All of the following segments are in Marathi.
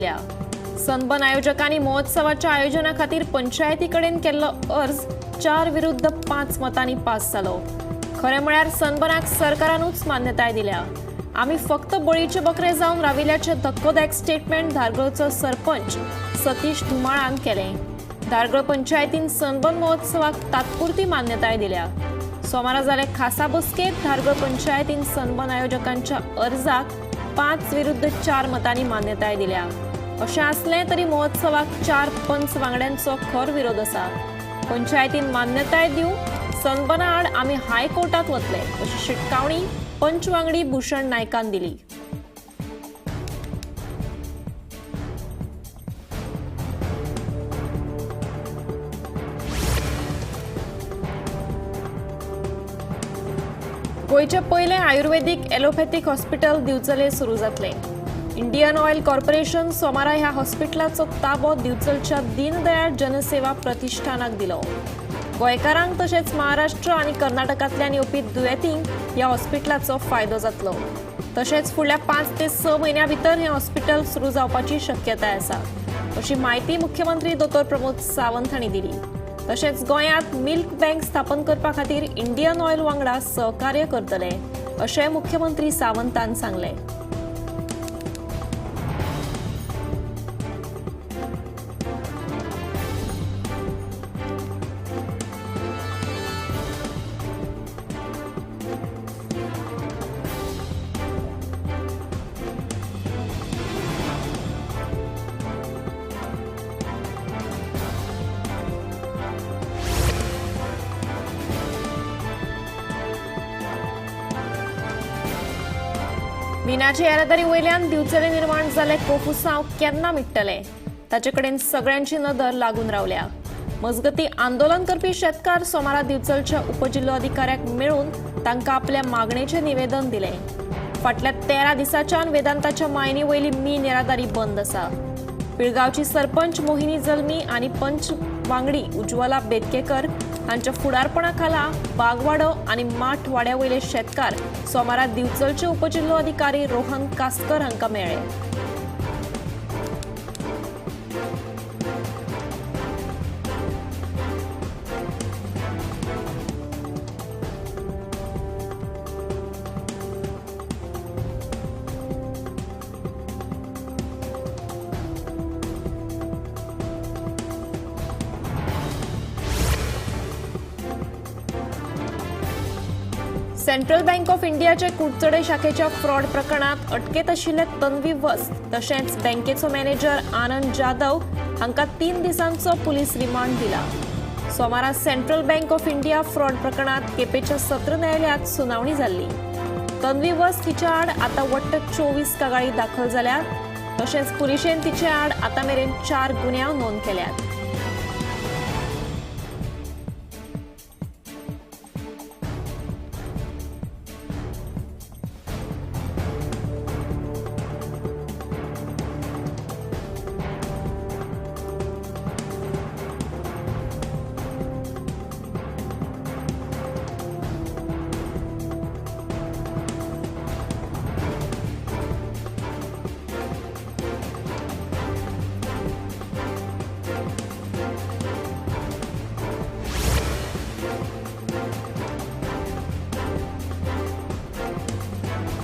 दिल्या। सनबर्न आयोजकांनी महोत्सवाच्या आयोजना खातीर पंचायतीकडेन केल्लो अर्ज 4 विरुद्ध 5 मतांनी पास जालो। खरें म्हळ्यार सनबर्नाक सरकारानूच मान्यताय दिल्या। आमी फक्त बळीचे बकरे जावन राविल्ल्याचे धक्कोदायक स्टेटमेंट धारगळचो सरपंच सतीश धुमाळान केलें। धारगळ पंचायतीन सनबर्न महोत्सवाक तात्पुरती मान्यताय दिल्या। सोमारा जाल्ले खासा बसकेत धारगळ पंचायतीन सनबर्न आयोजकांच्या अर्जाक 5 विरुद्ध 4 मतांनी मान्यताय दिल्या। अशें आसलें तरी महोत्सवाक 4 पंच वांगड्यांचो खर विरोध आसा। पंचायतीन मान्यताय दिवंक सनबर्ना आड आमी हायकोर्टात वतले अशी शिटकावणी पंच वांगडी भूषण नायकान दिली। गोयचे पयले आयुर्वेदीक एलोपॅथीक हॉस्पिटल दिवचले सुरू जातले। इंडियन ऑयल कॉर्पोरेशन सोमारा ह्या हॉस्पिटलाचो ताबो दिवचलच्या दीनदयाळ जनसेवा प्रतिष्ठानाक दिलो। गोंयकारांक तशेंच महाराष्ट्र आनी कर्नाटकांतल्यान येवपी दुयेंतींक ह्या हॉस्पिटलाचो फायदो जातलो। तशेंच फुडल्या 5 ते 6 म्हयन्यां भितर हें हॉस्पिटल सुरू जावपाची शक्यताय आसा अशी माहिती मुख्यमंत्री दोतोर प्रमोद सावंत हांणी दिली। तशेंच गोंयांत मिल्क बँक स्थापन करपा खातीर इंडियन ऑयल वांगडा सहकार्य करतले अशें मुख्यमंत्री सावंतान सांगलें। मिनाची येरादारी वयल्यान दिवचले निर्माण जाल्ले कोफुसांव केन्ना मिटतले ताचे कडेन सगळ्यांची नदर लागून रावल्या। मजगती आंदोलन करपी शेतकार सोमारा दिवचलच्या उपजिल्लो अधिकाऱ्याक मेळून तांकां आपल्या मागणेचें निवेदन दिलें। फाटल्या 13 दिसांच्यान वेदांताच्या मायनी वयली मीन येरादारी बंद आसा। पिळगांवची सरपंच मोहिनी जल्मी आनी पंच वांगडी उज्वला बेतकेकर हांच्या फुडारपणा खाला बागवाडो आनी माठ वाड्या वयले शेतकार सोमारा दिवचलचे उपजिल्लो अधिकारी रोहन कास्कर हांकां मेळ्ळे। सेंट्रल बँक ऑफ इंडियाचे कुडचडे शाखेच्या फ्रॉड प्रकरणात अटकेत आशिल्ले तन्वी वस्त तशेंच बँकेचो मॅनेजर आनंद जाधव हांकां 3 दिसांचो पुलीस रिमांड दिला। सोमारा central bank of India fraud प्रकरणात केपेच्या सत्र न्यायालयात सुनावणी जाल्ली। तन्वी वस्त हिच्या आड आतां वट्ट 24 कागाळी दाखल जाल्यात तशेंच पुलिशेन तिचे आड आतां मेरेन 4 गुन्यांव नोंद केल्यात।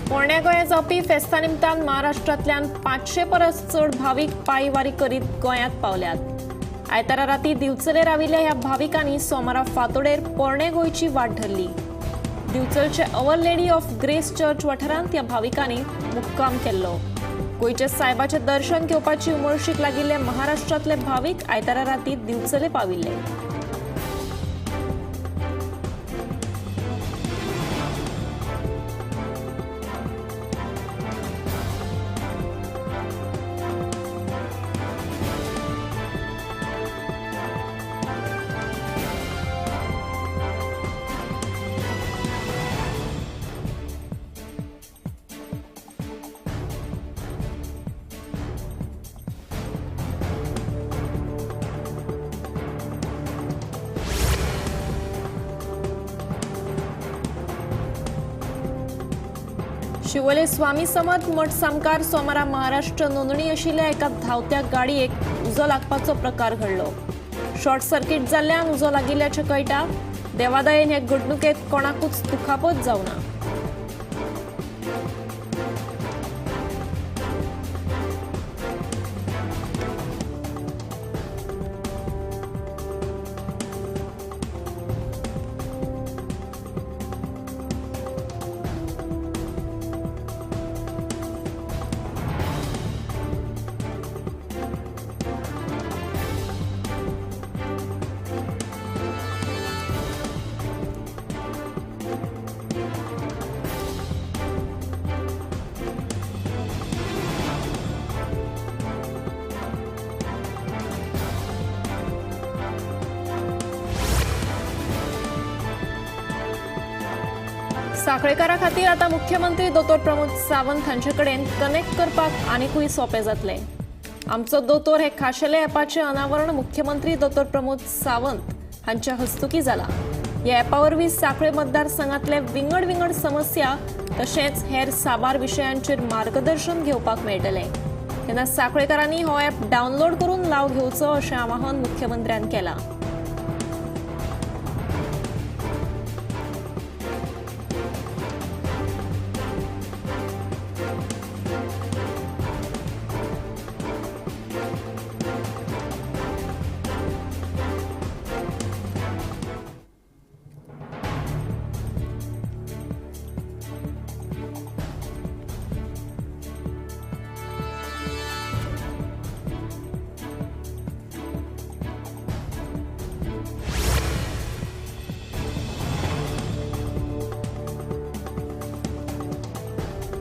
पोरण्या गोंयांत जावपी फेस्ता निमतान महाराष्ट्रांतल्यान 500 परस चड भावीक पायी वारी करीत गोंयांत पावल्यात। आयतारा राती दिवचले राविल्ल्या ह्या भाविकांनी सोमारा फांतोडेर पोरणे गोंयची वाट धरली। दिवचलचे Our Lady of Grace Church वाठारांत ह्या भाविकांनी मुक्काम केल्लो। गोंयचे सायबाचें दर्शन घेवपाची उमळशीक लागिल्ले महाराष्ट्रांतले भावीक आयतारा राती दिवचले पाविल्ले। शिवोले स्वामी समर्थ मठ सामकार सोमारा महाराष्ट्र नोंदणी आशिल्ल्या एका धावत्या गाडयेक उजो लागपाचो प्रकार घडलो. शॉर्ट सर्किट जाल्ल्यान उजो लागिल्ल्याचें कळटा. देवादयेन हे घडणुकेत कोणाकूच दुखापत जावना. साखळेकारा खातीर आता मुख्यमंत्री दोतोर प्रमोद सावंत हांचे कडेन कनेक्ट करपाक आनीकूय सोंपें जातलें. आमचो दोतोर हे खाशेले ॲपाचें अनावरण मुख्यमंत्री दोतोर प्रमोद सावंत हांच्या हस्तुकी जालां. ह्या ॲपा वरवीं सांखळे मतदारसंघांतले विंगड समस्या तशेंच हेर साबार विशयांचेर मार्गदर्शन घेवपाक मेळटलें. तेन्ना सांखळेकारांनी हो ॲप डावनलोड करून लाव घेवचो अशें आवाहन मुख्यमंत्र्यान केलां.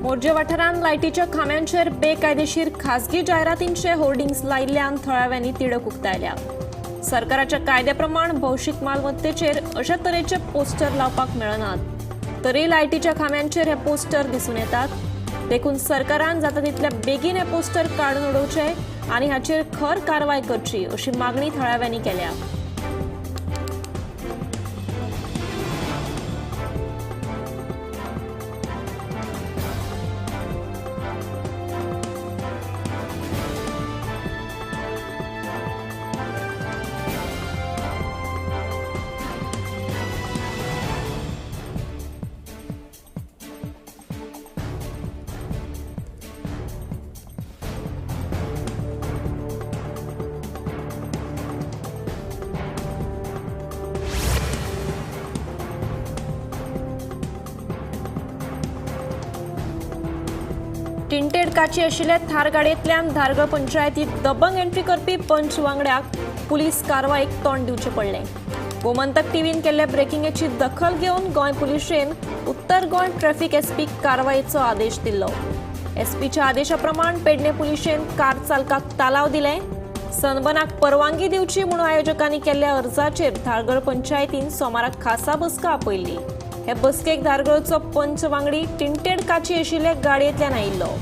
मोर्जे वाठारांत लायटीच्या खांब्यांचेर बेकायदेशीर खासगी जायरातींचे होर्डिंग्स लायिल्ल्यान थळाव्यांनी तिडक उक्तायल्या. सरकाराच्या कायद्याप्रमाण भौशीक मालमत्तेचेर अशा तरेचे पोस्टर लावपाक मेळनात. तरी लायटीच्या खांब्यांचेर हे पोस्टर दिसून येतात. देखून सरकारान जाता तितल्या बेगीन हे पोस्टर काडून उडोवचे आनी हाचेर खर कारवाय करची अशी मागणी थळाव्यांनी केल्या. टिंटेड काची आशिल्ले थार गाडयेंतल्यान धारगळ पंचायतीत दबंग एंट्री करपी पंच वांगड्याक पुलीस कारवायेक तोंड दिवचें पडलें. गोमंतक टीव्हीन केल्ले ब्रेकिंगेची दखल घेवन गोंय पुलिशेन उत्तर गोंय ट्रॅफिक एसपीक कारवायेचो आदेश दिल्लो. एसपीच्या आदेशा प्रमाण पेडणे पुलिशेन कार चालकाक तालाव दिले. सनबनाक परवानगी दिवची म्हूण आयोजकांनी केल्ल्या अर्जाचेर धारगळ पंचायतीन सोमाराक खासा बसका आपयल्ली. हे बसकेक धारगळचो पंच वांगडी टिंटेड काची आशिल्ले गाडयेंतल्यान आयिल्लो.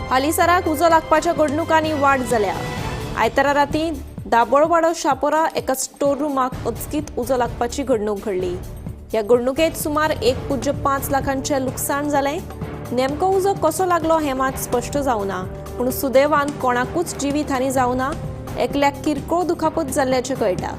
हालीसराक उजो लागपाच्या घडणुकांनी वाड जाल्या. आयतारा रातीं दाबोळवाडो शापोरा एका स्टोर रुमाक अचकीत उजो लागपाची घडणूक घडली. ह्या घडणुकेत सुमार 1.5 लाखांचें लुकसाण जालें. नेमको उजो कसो लागलो हें मात स्पश्ट जावना, पूण सुदैवान कोणाकूच जिवीतहानी जावना. एकल्याक किरकोळ दुखापत जाल्ल्याचें कळटा.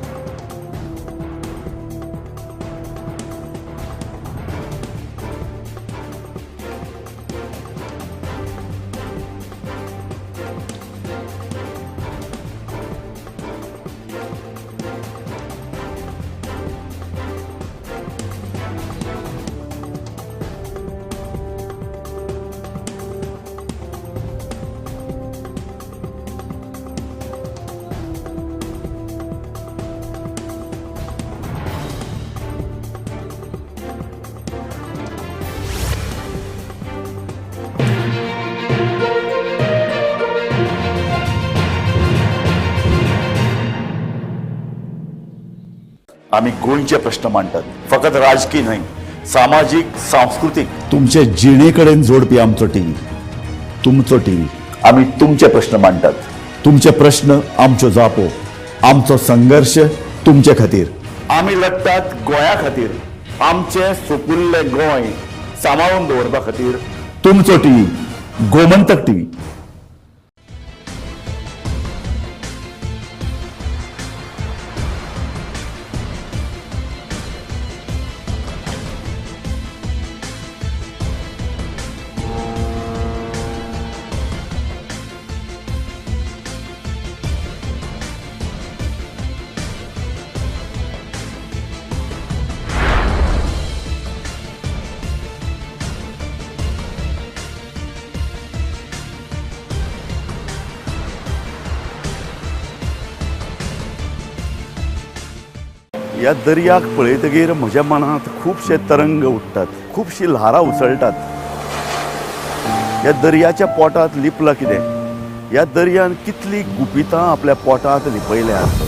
आम्ही गोंयचे प्रश्न मांडटात, फकत राजकीय न्हय, सामाजीक सांस्कृतिक. तुमचे जिणेकडेन जोडपी आमचो टीव्ही, तुमचो टीव्ही. आम्ही तुमचे प्रश्न मांडटात. तुमचे प्रश्न आमच्यो जापो, आमचो संघर्ष तुमचे खातीर. आम्ही लढटात गोंया खातीर, आमचे सोपुल्ले गोंय सांबाळून दवरपा खातीर. तुमचो टीव्ही, गोमंतक टीव्ही. ह्या दर्याक पळयतकीर म्हज्या मनांत खुबशे तरंग उठटात, खुबशीं ल्हारां उसळटात. ह्या दर्याच्या पोटांत लिपलां कितें? ह्या दर्यान कितलीं गुपितां आपल्या पोटांत लिपयल्यात.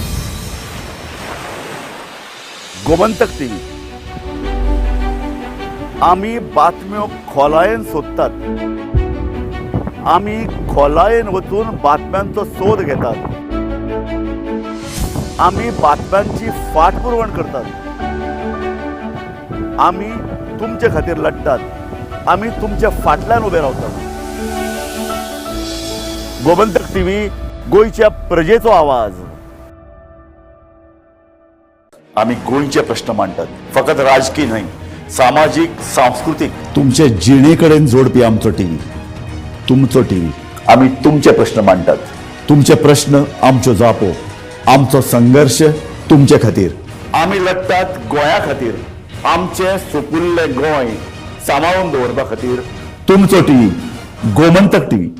गोमंतक टीव्ही. आमी बातम्यो खोलायेन सोदतात. आमी खोलायेन वचून बातम्यांचो सोद घेतात. आमी बातम्यांची फाटपुरवण करतात. आमी तुमचे खातीर लढटात. आमी तुमच्या फाटल्यान उबे रावतात. गोमंतक टीव्ही, गोंयच्या प्रजेचो आवाज. आम्ही गोंयचे प्रश्न मांडटात, फकत राजकीय न्हय, सामाजीक सांस्कृतिक. तुमचे जिणेकडेन जोडपी आमचो टीव्ही, तुमचो टीव्ही. आम्ही तुमचे प्रश्न मांडटात. तुमचे प्रश्न आमच्यो जापो, आमचो संघर्ष तुमचे खातीर. आम्ही लढटात गोंया खातीर, आमचे सोपुल्ले गोंय सांबाळून दवरपा खातीर. तुमचो टीव्ही, गोमंतक टीव्ही.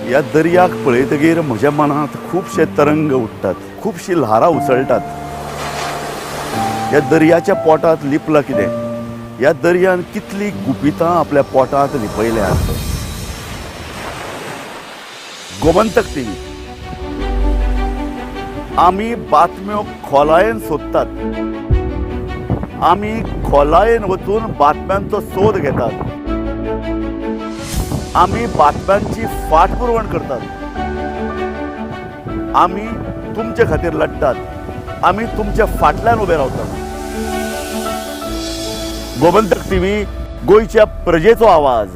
ह्या दर्याक पळयतकीर म्हज्या मनांत खुबशे तरंग उठटात, खुबशीं ल्हारां उसळटात. ह्या दर्याच्या पोटांत लिपलां कितें? ह्या दर्यान कितलीं गुपितां आपल्या पोटांत लिपयल्यात. गोमंतक टीव्ही. आमी बातम्यो खोलायेन सोदतात. आमी खोलायेन वचून बातम्यांचो सोद घेतात. आमी बातम्यांची फाटपुरवण करतात. आमी तुमचे खातीर लढटात. आमी तुमच्या फाटल्यान उबे रावतात. गोमंतक टीव्ही, गोंयच्या प्रजेचो आवाज.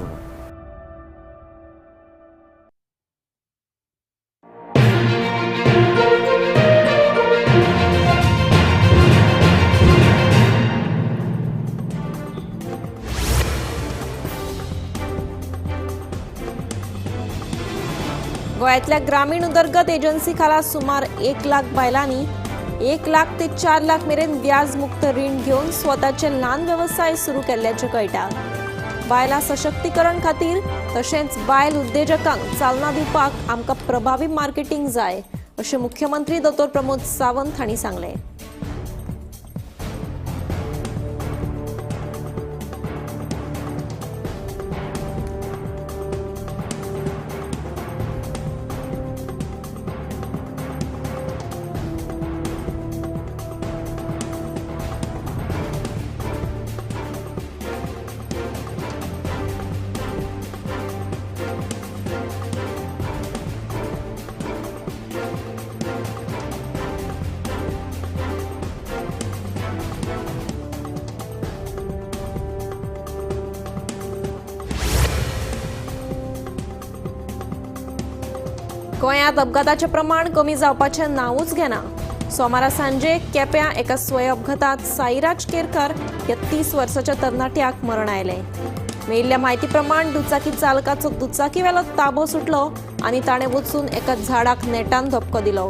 गोंयांतल्या ग्रामीण उदरगत एजन्सी खाला सुमार 1 लाख बायलांनी 1 लाख ते 4 लाख मेरेन व्याज मुक्त रीण घेवन स्वताचे ल्हान वेवसाय सुरू केल्ल्याचे कळटा. बायलां सशक्तीकरण खातीर तशेंच बायल उद्देजकांक चालना दिवपाक आमकां प्रभावी मार्केटिंग जाय, अशें मुख्यमंत्री दोतोर प्रमोद सावंत हांणी सांगलें. गोंयांत अपघाताचें प्रमाण कमी जावपाचें नांवूच घेना. सोमारा सांजे केप्यां एका स्वय अपघातांत साईराज केरकार ह्या 30 वर्साच्या तरणाट्याक मरण आयलें. मेळिल्ल्या म्हायती प्रमाण दुचाकी चालकाचो दुचाकीवेलो ताबो सुटलो आनी ताणें वचून एका झाडाक नेटान धपको दिलो.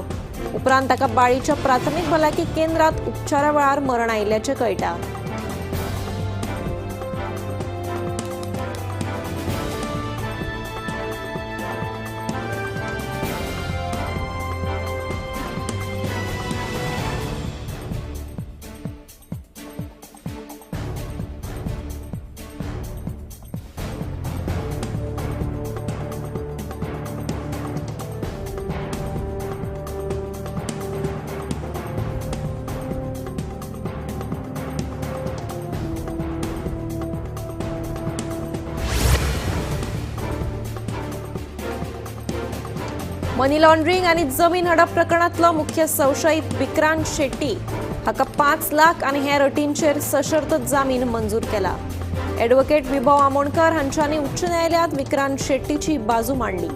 उपरांत ताका बाळीच्या प्राथमीक भलायकी केंद्रात उपचारा वेळार मरण आयिल्ल्याचें कळटा. मनी लॉन्ड्रिंग आणि जमीन हडप प्रकरणातलो मुख्य संशयित विक्रांत शेट्टी हाका 5 लाख आणि हेर अटींचेर सशर्त जामीन मंजूर केला. ॲडव्होकेट विभव आमोणकर हांच्यांनी उच्च न्यायालयात विक्रांत शेट्टीची बाजू मांडली.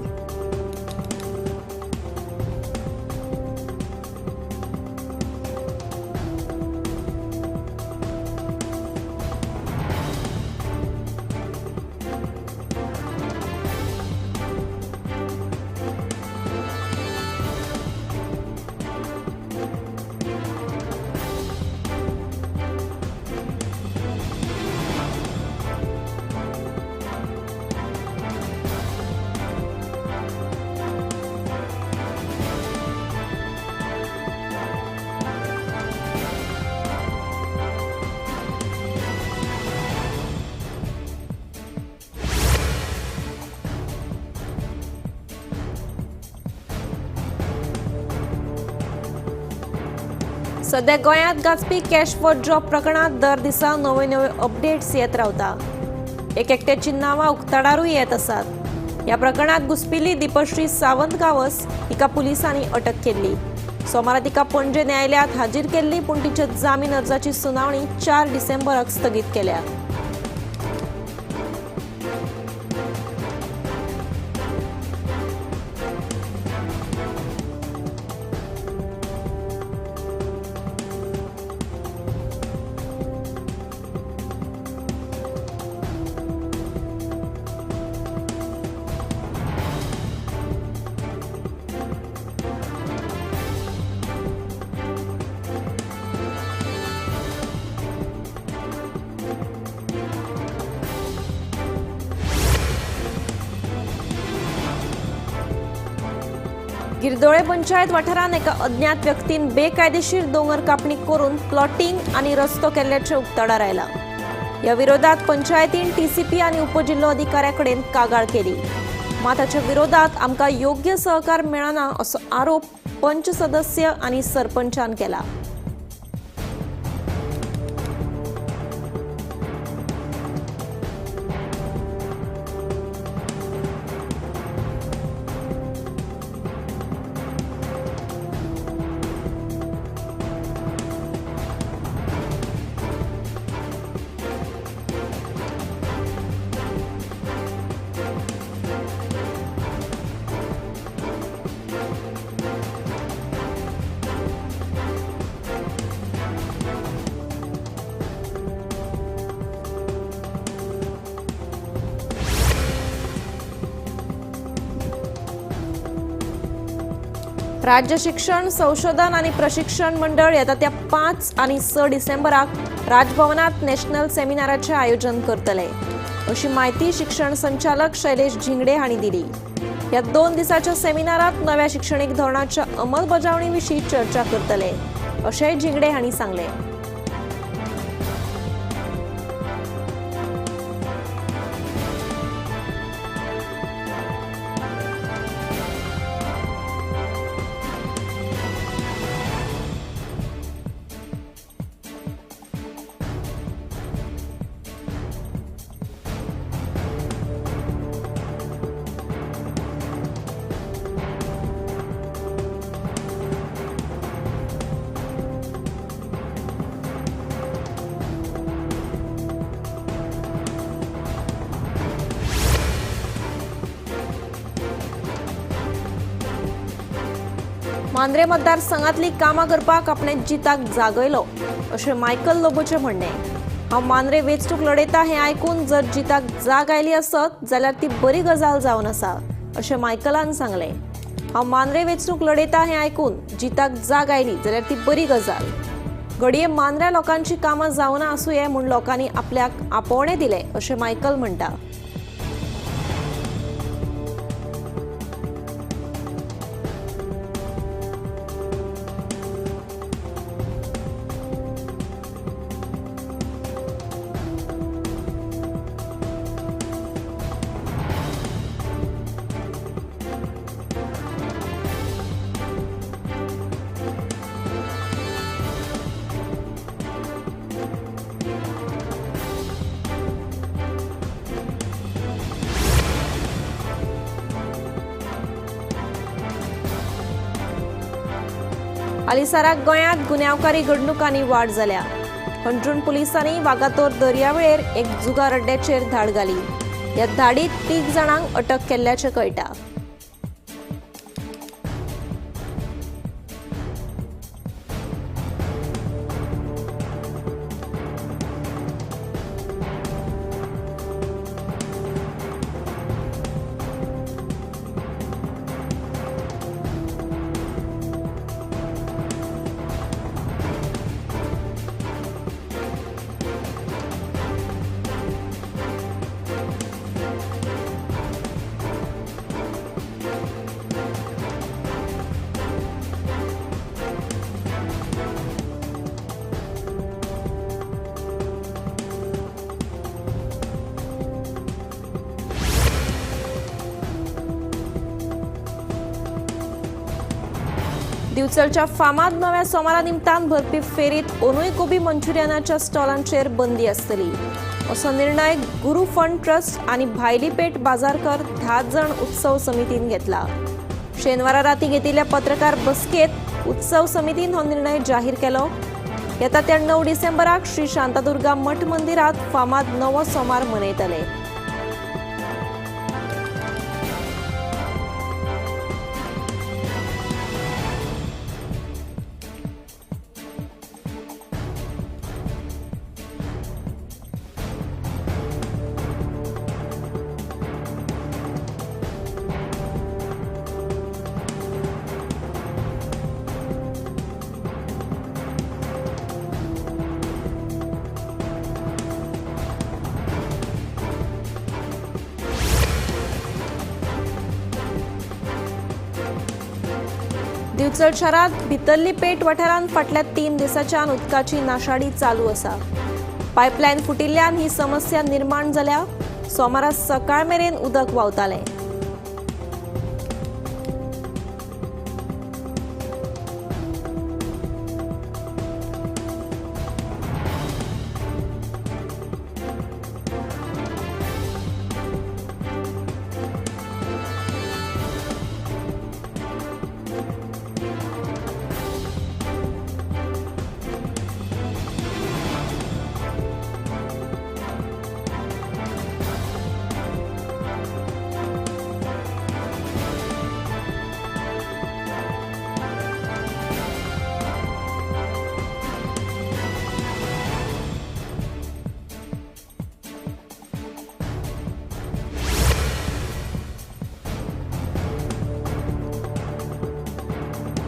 सध्या गोंयांत गाजपी कॅश फॉर जॉब प्रकरणात दर दिसा नवे नवे अपडेट्स येत रावता. एकट्याची नावां उक्ताडारूय येत आसात. ह्या प्रकरणात घुसपिल्ली दिपश्री सावंत गावस हिका पुलिसांनी अटक केल्ली. सोमारा तिका पणजे न्यायालयात हाजीर केल्ली, पूण तिच्या जामीन अर्जाची सुनावणी 4 डिसेंबराक स्थगीत केल्या. गिरदोळे पंचायत वाठारात एका अज्ञात व्यक्तीन बेकायदेशीर दोंगर कापणी करून प्लॉटिंग आणि रस्तो केल्ल्याचे उक्ताडार आयला. ह्या विरोधात पंचायतीन टीसीपी आणि उपजिल्लो अधिकाऱ्याकडेन कागाळ केली. मात ताच्या विरोधात आमकां योग्य सहकार मेळना असो आरोप पंच सदस्य आणि सरपंचान केला. राज्य शिक्षण संशोधन आणि प्रशिक्षण मंडळ येता त्या 5 आणि 6 डिसेंबराक राजभवनात नॅशनल सेमिनाराचे आयोजन करतले, अशी माहिती शिक्षण संचालक शैलेश झिंगडे हांणी दिली. या 2 दिसाच्या सेमिनारात नव्या शिक्षणीक धोरणाच्या अंमलबजावणीविशीं चर्चा करतले, अशेंय झिंगडे हांणी सांगले. मांद्रे मतदारसंघातली कामां करपाक आपणे जिताक जागयलो, अशें मायकल लोबोचें म्हणणें. हांव मांद्रे वेंचणूक लढयता हें आयकून जर जिताक जाग आयली आसत जाल्यार ती बरी गजाल जावन आसा अशें मायकलान सांगलें. हांव मांद्रे वेंचणूक लढयता हें आयकून जिताक जाग आयली जाल्यार ती बरी गजाल. घडये मांद्र्या लोकांची कामां जावना आसूंये म्हूण लोकांनी आपल्याक आपोवणें दिलें अशें मायकल म्हणटा. हालींसराक गोंयांत गुन्यांवकारी घडणुकांनी वाड जाल्या. हंड्रून पुलिसांनी वागातोर दर्यावेळेर एक जुगार अड्ड्याचेर धाड घाली. ह्या धाडीत 3 जाणांक अटक केल्ल्याचें कळटा. दिवचलच्या फामाद नव्या सोमारा निमतान भरपी फेरीत अंदूय गोबी मंचुरियनाच्या स्टॉलांचेर बंदी आसतली असो निर्णय गुरू फंड ट्रस्ट आनी भायली पेट बाजारकर 10 जण उत्सव समितीन घेतला. शेनवारा राती घेतिल्ल्या पत्रकार बसकेत उत्सव समितीन हो निर्णय जाहीर केलो. येता त्या 9 डिसेंबराक श्री शांतादुर्गा मठ मंदिरात फामाद नवो सोमार मनयतले. दिवचल शारात भितरली पेट वाठारांत फाटल्या 3 दिसांच्यान उदकाची नाशाडी चालू आसा. पायपलायन फुटिल्ल्यान ही समस्या निर्माण जाल्या. सोमारा सकाळ मेरेन उदक व्हांवतालें.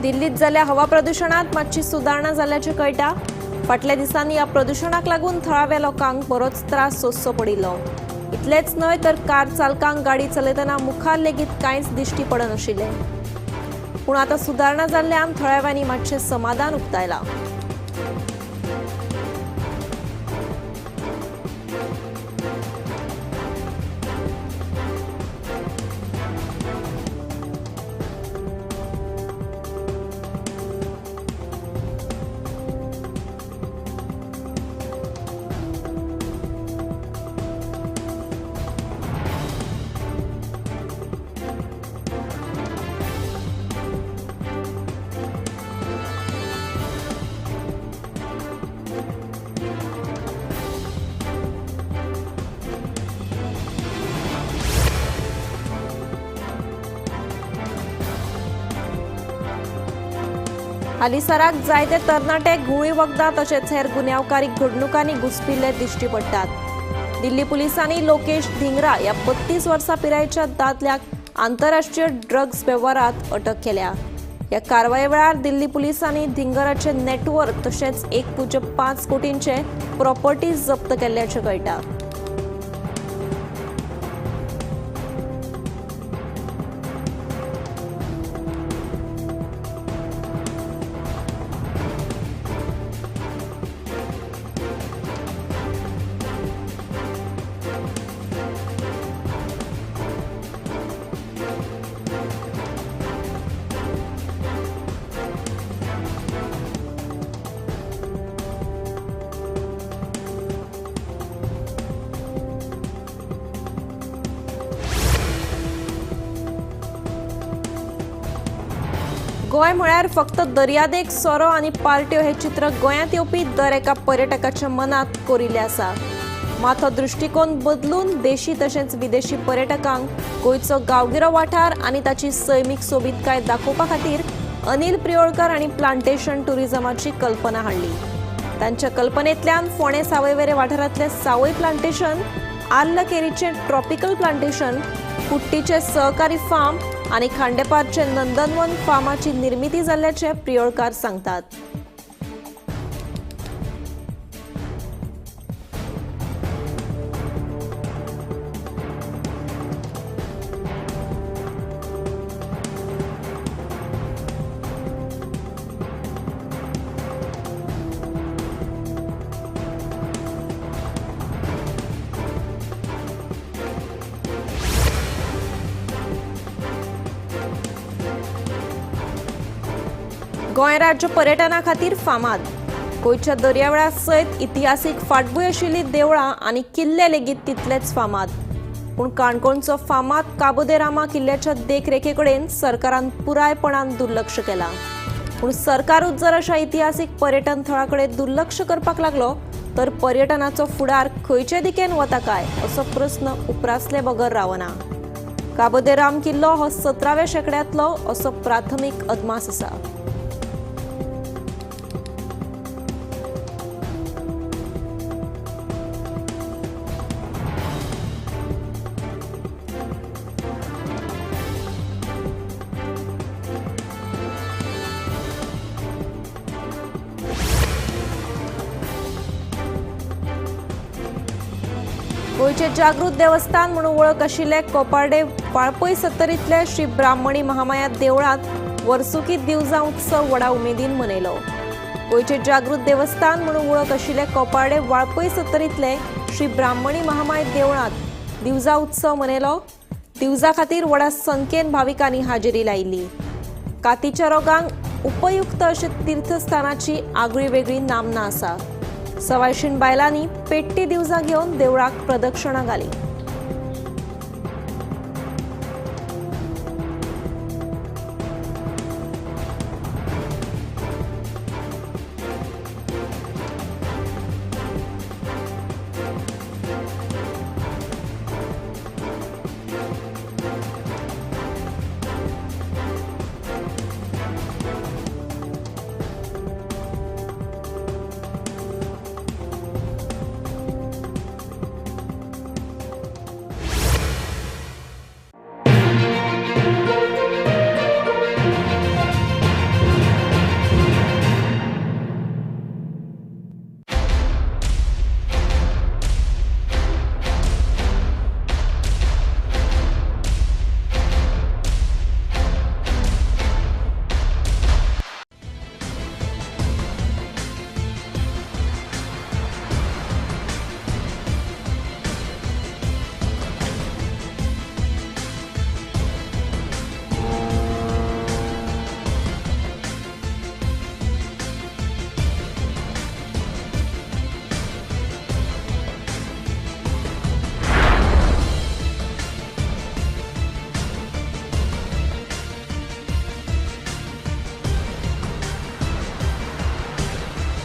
दिल्लीत जाल्ल्या हवा प्रदूषणात मातशी सुदारणा जाल्ल्याचें कळटा. फाटल्या दिसांनी ह्या प्रदूषणाक लागून थळाव्या लोकांक बरोच त्रास सोंसचो पडिल्लो. इतलेंच न्हय तर कार चालकांक गाडी चलयतना मुखार लेगीत कांयच दिश्टी पडनाशिल्लें. पूण आतां सुदारणा जाल्ल्यान थळाव्यांनी मातशें समाधान उक्तायलां. हालीसराक जायते तरणाटे गुळी वखदां तशेंच हेर गुन्यांवकारी घडणुकांनी घुसपिल्ले दिश्टी पडटात। दिल्ली पुलिसांनी लोकेश धिंगरा ह्या 32 वर्सां पिरायेच्या दादल्याक आंतरराष्ट्रीय ड्रग्स वेव्हारात अटक केल्या। ह्या कारवाये वेळार दिल्ली पुलिसांनी धिंगराचे नेटवर्क तशेंच 1.5 कोटींचे प्रॉपर्टीज जप्त केल्ल्याचें कळटा। गोंय म्हळ्यार फक्त दर्यादेग सोरो आनी पार्ट्यो हे चित्र गोंयांत येवपी दर एका पर्यटकाच्या मनात कोरिल्लें आसा। मात हो दृश्टिकोन बदलून देशी तशेंच विदेशी पर्यटकांक गोंयचो गांवगिरो वाठार आनी ताची सैमीक सोबीतकाय दाखोवपा खातीर अनिल प्रियोळकर हांणी प्लांटेशन टुरिझमाची कल्पना हाडली। तांच्या कल्पनेंतल्यान फोंडे सावयवेरें वाठारांतलें सावय प्लांटेशन, आर्ल केरीचें ट्रॉपिकल प्लांटेशन, कुट्टीचे सहकारी फार्म आनी खांडेपारचे नंदनवन फार्माची निर्मिती जाल्ल्याचे प्रियोळकार सांगतात। गोंय राज्य पर्यटना खातीर फामाद। गोंयच्या दर्यावेळा सयत इतिहासीक फाटभूंय आशिल्लीं देवळां आनी किल्ले लेगीत तितलेच फामाद। पूण काणकोणचो फामाद काबो दे रामा किल्ल्याच्या देखरेखे कडेन सरकारान पुरायपणान दुर्लक्ष केलां। पूण सरकारूच जर अशा इतिहासीक पर्यटन थळाकडे दुर्लक्ष करपाक लागलो तर पर्यटनाचो फुडार खंयचे दिकेन वता काय असो प्रस्न उप्रासले बगर रावना। काबो दे राम किल्लो हो 17व्या शेंकड्यांतलो असो प्राथमीक अदमास आसा। गोंयचे जागृत देवस्थान म्हणून वळख आशिल्ले कोपार्डे वाळपय सत्तरींतले श्री ब्राह्मणी महामाया देवळांत वर्सुकी दिवजा उत्सव व्हडा उमेदीन मनयलो। गोंयचे जागृत देवस्थान म्हणून वळख आशिल्ले कोपार्डे वाळपय सत्तरींतले श्री ब्राह्मणी महामाय देवळांत दिवजा उत्सव मनयलो। दिवजा खातीर व्हडा संख्येन भाविकांनी हाजेरी लायिल्ली। कातीच्या रोगांक उपयुक्त अशे तीर्थस्थानाची आगळी वेगळी नामना आसा। सवायशीण बायलांनी पेट्टी दिवजां घेवन देवळाक प्रदक्षिणा घाली।